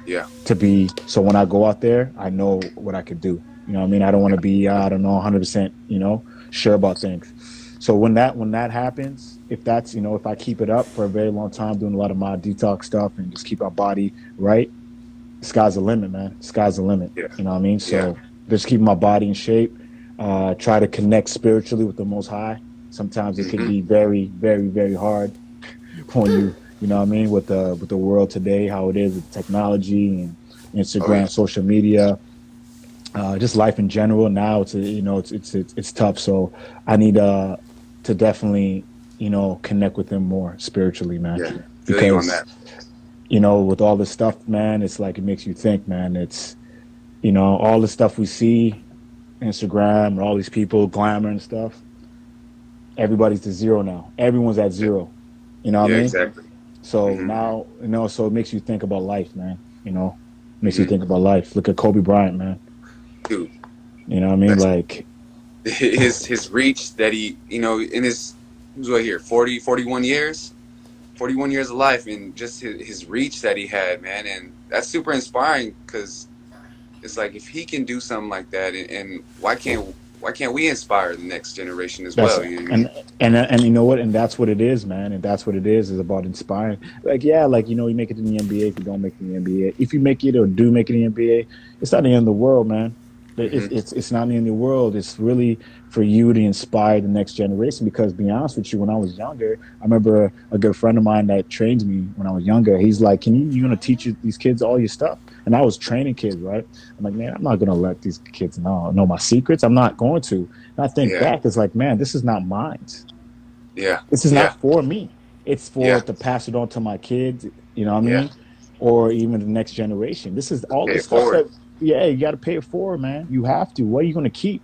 Yeah, to be so when I go out there, I know what I could do. You know what I mean? I don't want to yeah, be I don't know 100%, sure about things. So when that happens, if that's, if I keep it up for a very long time doing a lot of my detox stuff and just keep our body right, sky's the limit, man. Sky's the limit. yeah, You know what I mean? yeah. So just keep my body in shape, try to connect spiritually with the most high. Sometimes it could Hmm. be very, very, very hard when you know what I mean, with the world today, how it is with technology and Oh yeah, Instagram, social media, just life in general. Now it's tough. So I need to definitely connect with them more spiritually, man, yeah. Feel you on because that. with all this stuff, man, it's like it makes you think, man. It's all the stuff we see, Instagram, and all these people, glamour and stuff. Everybody's to zero now. Everyone's at Yeah, zero. You know what I yeah, mean? exactly. So Hmm. now, so it makes you think about life, man. Makes you Hmm. think about life. Look at Kobe Bryant, man. Dude, You know what I mean? that's Like, his reach that in his, he was what here 40, 41 years, 41 years of life, and just his reach that he had, man, and that's super inspiring because it's like if he can do something like that, and why can't we inspire the next generation as that's well? You know what I and mean? and you know what? And that's what it is, man. And that's what it is about inspiring. Like, yeah, like you make it in the NBA. If you don't make it in the NBA, if you make it or do make it in the NBA, it's not the end of the world, man. It's Hmm. it's it's not the end of the world. It's really for you to inspire the next generation. Because, to be honest with you, when I was younger, I remember a good friend of mine that trained me when I was younger. He's like, "Can you gonna teach these kids all your stuff?" And I was training kids, right? I'm like, man, I'm not gonna let these kids know my secrets. I'm not going to. And I think Yeah, back, it's like, man, this is not mine. yeah, This is yeah, not for me. It's for yeah, to pass it on to my kids, you know what I yeah. mean? Or even the next generation. This is all Pay the it stuff forward. that, yeah, you got to pay it forward, man. You have to. What are you going to keep?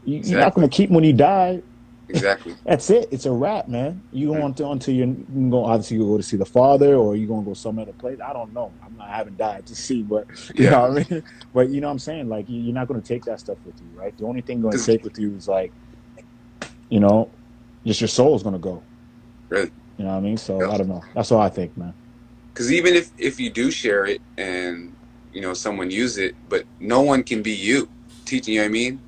You're not going Exactly, to keep them when you die. exactly. That's it. It's a wrap, man. You go on to until you can go. Obviously, you go to see the father, or you gonna go some other place. I don't know. I haven't died to see, but you Yeah, know what I mean. But you know what I'm saying. Like you're not gonna take that stuff with you, right? The only thing you're gonna because take with you is like you know, just your soul's gonna go. really, You know what I mean? So I don't know. That's all I think, man. because even if you do share it and someone use it, but no one can be you teaching. You know what I mean?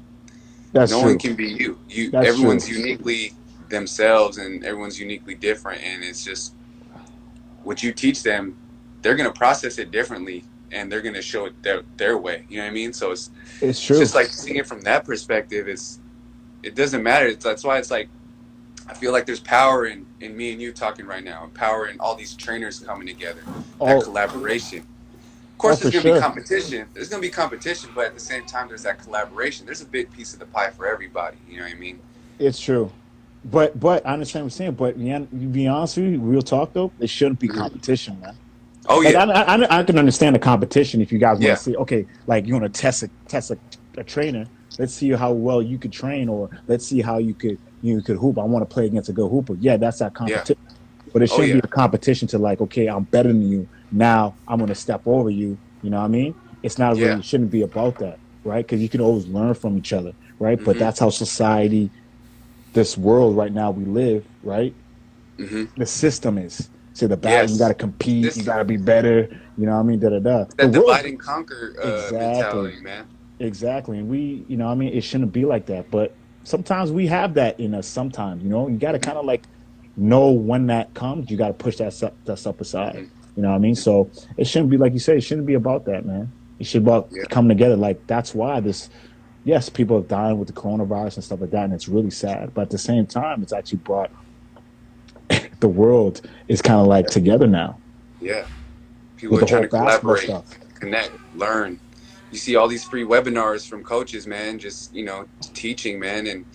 That's No one true. can be you. That's true. Everyone's uniquely themselves, and everyone's uniquely different. And it's just what you teach them, they're gonna process it differently, and they're gonna show it their way. You know what I mean? So It's it's true. just like seeing it from that perspective. It doesn't matter. That's why it's like I feel like there's power in me and you talking right now, and power in all these trainers coming together. That Oh, collaboration. Of oh, course, for there's going to be sure. competition. There's going to be competition, but at the same time, there's that collaboration. There's a big piece of the pie for everybody. You know what I mean? It's true. But I understand what you're saying. But yeah, to be honest with you, real talk though, it shouldn't be Mhm. competition, man. Oh Like yeah, I can understand the competition if you guys want to yeah, see. Okay, like you want to test a trainer. Let's see how well you could train, or let's see how you could hoop. I want to play against a good hooper. Yeah, that's that yeah. competition. But it Oh shouldn't be yeah, a competition to like, okay, I'm better than you. Now I'm going to step over you. You know what I mean? It's not really, yeah. it shouldn't be about that, right? Because you can always learn from each other, right? But Mhm, that's how society, this world right now we live, right? mhm. The system is. So the battle, you got to Yes. compete, you got System. to be better. You know what I mean? Da da da. The That world's divide and conquer exactly, mentality, man. exactly, and what I mean, it shouldn't be like that. But sometimes we have that in us. Sometimes, you got to Mhm, kind of like know when that comes. You got to push that stuff aside. mhm, You know what I mean? mhm. So it shouldn't be like you say. It shouldn't be about that, man. It should be about Yeah, coming together. Like that's why yes, people are dying with the coronavirus and stuff like that, and it's really sad. But at the same time, it's actually brought the world is kind of like together now Yeah. People with are the trying whole to basketball collaborate, stuff. connect, learn. You see all these free webinars from coaches, man, just, teaching, man, and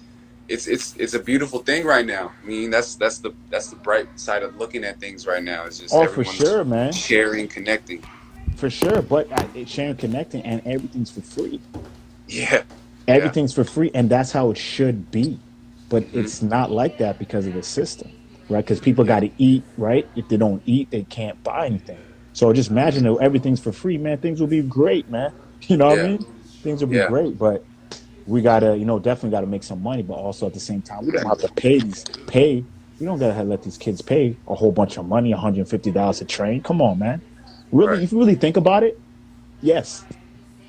it's a beautiful thing right now. I mean, that's the bright side of looking at things right now. Is just Oh, for everyone's sure, man, sharing, connecting. for sure. But it's sharing, connecting, and everything's for free. Yeah. Yeah. Everything's for free, and that's how it should be. But Hmm. it's not like that because of the system, right? Because people got Yeah. to eat, right? If they don't eat, they can't buy anything. So just imagine that everything's for free, man. Things will be great, man. You know what I Yeah. mean? Things will be Yeah. great, but we gotta, definitely gotta make some money. But also at the same time, we don't have Exactly. to pay. We don't gotta let these kids pay a whole bunch of money, $150 a train. Come on, man. Really, Right. if you really think about it, yes,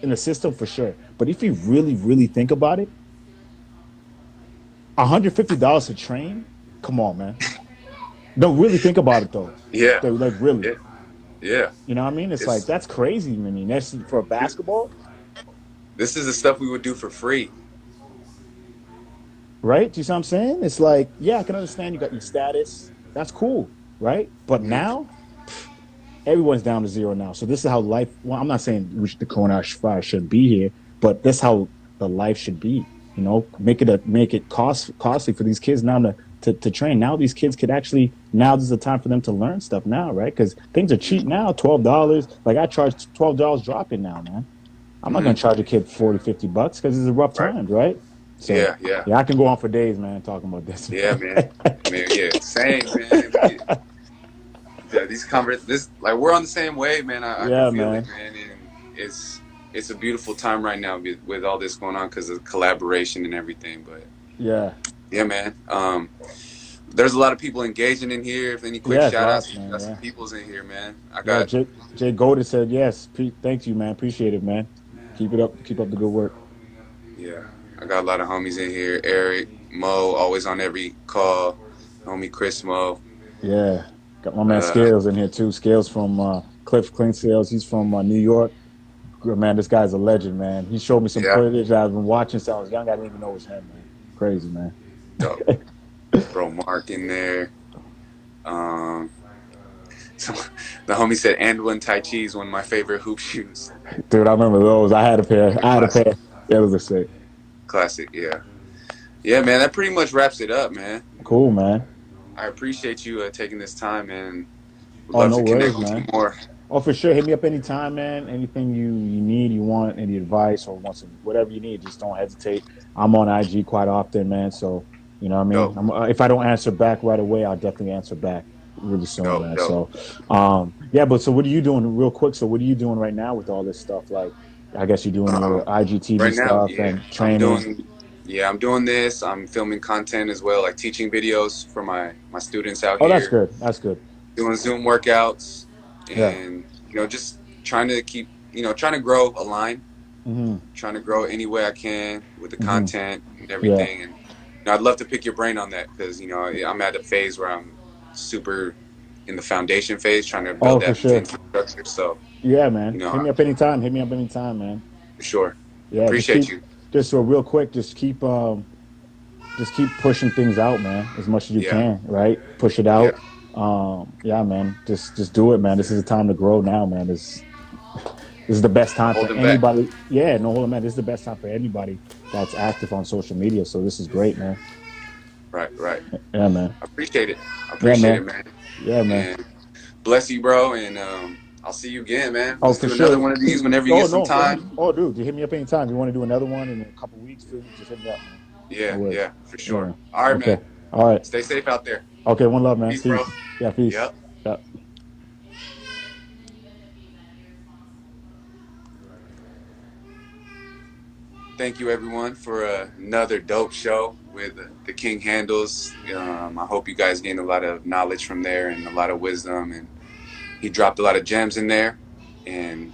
in the system for sure. But if you really, really think about it, $150 a train. Come on, man. Don't really think about it though. Yeah. Like really, Yeah. Yeah. you know what I mean? It's like It's that's crazy. I mean, that's for basketball, this is the stuff we would do for free. right? Do you see what I'm saying? It's like, yeah, I can understand you got your status. That's cool, right? But Hmm. now everyone's down to zero now. So this is how life. Well, I'm not saying the coronavirus should be here, but this is how the life should be. Make it costly for these kids now to train. Now these kids could actually now this is the time for them to learn stuff now, right? Because things are cheap now. $12. Like I charge $12 drop-in now, man. I'm not gonna Hmm. charge a kid 40, $50 because it's a rough Right. times, right? So Yeah. Yeah. yeah, I can go on for days, man, talking about this, Yeah, man. man. Man, yeah, same, man. Yeah, this like we're on the same wave, man. I can Yeah, feel it, man. man, and it's a beautiful time right now with all this going on because of collaboration and everything. But Yeah. yeah, man. There's a lot of people engaging in here. If any quick Yeah, it's shout outs, lots, we man. got some Yeah. peoples in here, man. I Yeah, got Jay Golden said yes. Thank you, man. Appreciate it, man. Keep it up. Keep up the good work. yeah, I got a lot of homies in here. Eric, Mo, always on every call. Homie Chris Mo. Yeah, got my man Uh, Scales in here too. Scales from Cliff Clean Sales. He's from New York. Good, man, this guy's a legend, man. He showed me some yeah, footage I've been watching since I was young. I didn't even know it was him, man. Crazy, man. dope. Bro, Mark in there. Um, so the homie said, and one Tai Chi is one of my favorite hoop shoes. Dude, I remember those. I had a pair. A I had a classic. pair. Yeah, it was a sick. Classic, yeah. Yeah, man, that pretty much wraps it up, man. Cool, man. I appreciate you taking this time, and would Oh, love no to connect worries, with you man. more. Oh, for sure. Hit me up anytime, man. Anything you need, you want, any advice or want some whatever you need, just don't hesitate. I'm on IG quite often, man. So you know what I mean. Dope, If I don't answer back right away, I'll definitely answer back really soon, dope, man. dope. So yeah, but so what are you doing real quick? So what are you doing right now with all this stuff? Like, I guess you're doing your Um, IGTV right now, stuff yeah, and training. I'm doing this. I'm filming content as well, like teaching videos for my students out Oh, that's here, good. That's good. doing Zoom workouts, Yeah. and just trying to keep, trying to grow a line, Hmm. trying to grow any way I can with the Hmm. content and Yeah. everything. And I'd love to pick your brain on that because I'm at a phase where I'm super in the foundation phase, trying to Oh, build for that sure. infrastructure. So Yeah, man. you know, Hit me I- up anytime. Hit me up anytime, man. for sure, Yeah, appreciate you. just so real quick, just keep pushing things out, man, as much as you Yeah, can, right? Push it yeah, out. Yeah, man. Just do it, man. This is the time to grow now, man. This is the best no time for holding back. anybody. Yeah, no hold man. This is the best time for anybody that's active on social media. So this is great, man. Right, right. Yeah, man. I appreciate it. I Yeah, appreciate it, man. man. Yeah, man. And bless you, bro. And I'll see you again, man. Oh, Let's for do another sure. one of these whenever you Oh get some no, man. time. Oh, dude, you hit me up anytime. You want to do another one in a couple weeks, dude? Just hit me up, man. No Yeah, worries. yeah, for Yeah. sure. All right, Okay. man. All right. Stay safe out there. Okay. One love, man. Peace, bro. Peace. Yeah. Peace. Yep. Yeah. Thank you, everyone, for another dope show with the King Handles. I hope you guys gained a lot of knowledge from there and a lot of wisdom. And he dropped a lot of gems in there. And